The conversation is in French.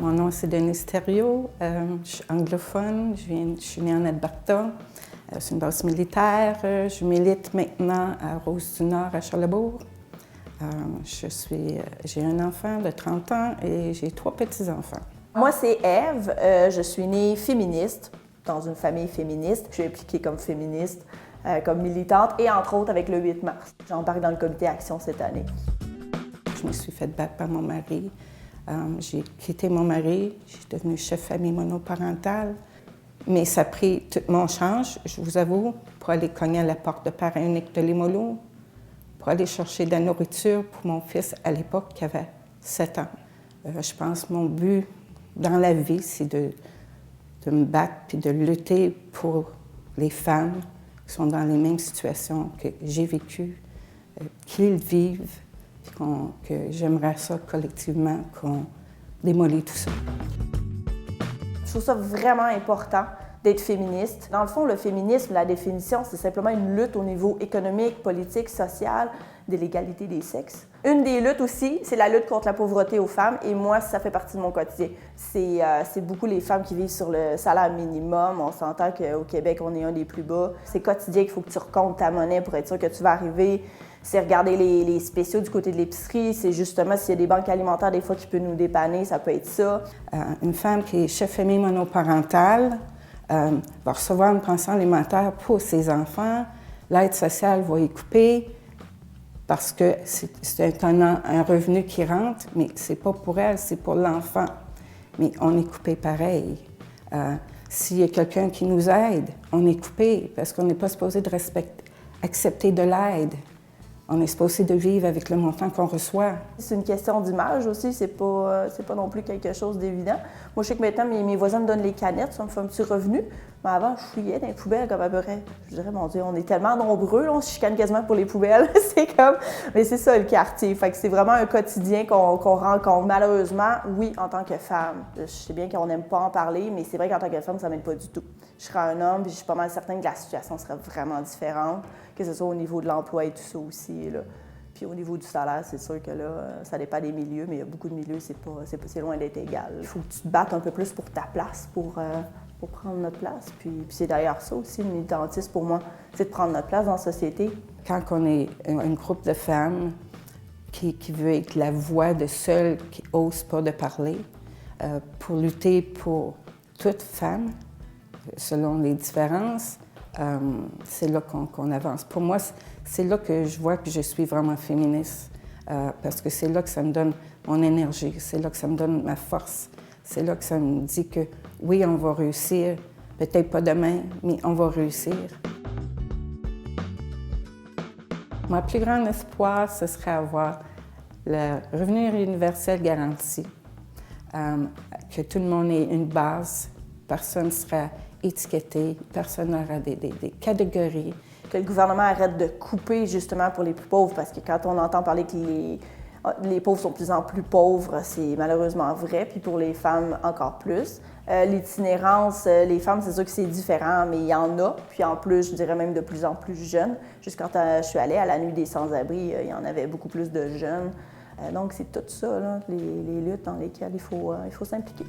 Mon nom, c'est Denise Thériault. Je suis anglophone. Je suis née en Alberta. C'est une base militaire. Je milite maintenant à Rousse-du-Nord, à Charlesbourg. J'ai un enfant de 30 ans et j'ai 3 petits-enfants. Moi, c'est Ève. Je suis née féministe, dans une famille féministe. Je suis impliquée comme féministe, comme militante et entre autres avec le 8 mars. J'embarque dans le comité Action cette année. Je me suis fait battre par mon mari. J'ai quitté mon mari. Je suis devenue chef famille monoparentale. Mais ça a pris tout mon change, je vous avoue, pour aller cogner à la porte de parent unique de Limoilou, pour aller chercher de la nourriture pour mon fils à l'époque qui avait 7 ans. Je pense que mon but dans la vie, c'est de me battre puis de lutter pour les femmes qui sont dans les mêmes situations que j'ai vécues, qu'ils vivent, puis que j'aimerais ça collectivement qu'on démolit tout ça. Je trouve ça vraiment important d'être féministe. Dans le fond, le féminisme, la définition, c'est simplement une lutte au niveau économique, politique, social, de l'égalité des sexes. Une des luttes aussi, c'est la lutte contre la pauvreté aux femmes, et moi, ça fait partie de mon quotidien. C'est beaucoup les femmes qui vivent sur le salaire minimum. On s'entend qu'au Québec, on est un des plus bas. C'est quotidien qu'il faut que tu recomptes ta monnaie pour être sûr que tu vas arriver. C'est regarder les spéciaux du côté de l'épicerie. C'est justement s'il y a des banques alimentaires, des fois, qui peuvent nous dépanner, ça peut être ça. Une femme qui est chef famille monoparentale va recevoir une pension alimentaire pour ses enfants. L'aide sociale va y couper parce que c'est un revenu qui rentre, mais c'est pas pour elle, c'est pour l'enfant. Mais on est coupé pareil. S'il y a quelqu'un qui nous aide, on est coupé parce qu'on n'est pas supposé de accepter de l'aide. On est supposé de vivre avec le montant qu'on reçoit. C'est une question d'image aussi, c'est pas non plus quelque chose d'évident. Moi, je sais que maintenant, mes voisins me donnent les canettes, ça me fait un petit revenu. Mais avant, je fouillais dans les poubelles comme à peu près. Je dirais, mon Dieu, on est tellement nombreux, là, on se chicane quasiment pour les poubelles. C'est comme... Mais c'est ça, le quartier. Fait que c'est vraiment un quotidien qu'on rencontre. Malheureusement, oui, en tant que femme. Je sais bien qu'on n'aime pas en parler, mais c'est vrai qu'en tant que femme, ça m'aide pas du tout. Je serais un homme, puis je suis pas mal certaine que la situation serait vraiment différente, que ce soit au niveau de l'emploi et tout ça aussi, là. Puis au niveau du salaire, c'est sûr que là, ça dépend des milieux, mais il y a beaucoup de milieux, c'est loin d'être égal. Il faut que tu te battes un peu plus pour ta place, pour prendre notre place. Puis c'est d'ailleurs ça aussi, le militantisme pour moi, c'est de prendre notre place dans la société. Quand on est un groupe de femmes qui veut être la voix de celles qui n'osent pas de parler, pour lutter pour toute femme, selon les différences, c'est là qu'on avance. Pour moi, c'est là que je vois que je suis vraiment féministe, parce que c'est là que ça me donne mon énergie, c'est là que ça me donne ma force, c'est là que ça me dit que oui, on va réussir, peut-être pas demain, mais on va réussir. Mon plus grand espoir, ce serait avoir le revenu universel garanti, que tout le monde ait une base, personne ne sera étiqueté, personne n'aura des catégories. Que le gouvernement arrête de couper justement pour les plus pauvres, parce que quand on entend parler que les pauvres sont de plus en plus pauvres, c'est malheureusement vrai, puis pour les femmes encore plus. L'itinérance, les femmes, c'est sûr que c'est différent, mais il y en a. Puis en plus, je dirais même de plus en plus jeunes. Juste quand je suis allée à la Nuit des sans-abri, il y en avait beaucoup plus de jeunes. Donc c'est tout ça, là, les luttes dans lesquelles il faut s'impliquer.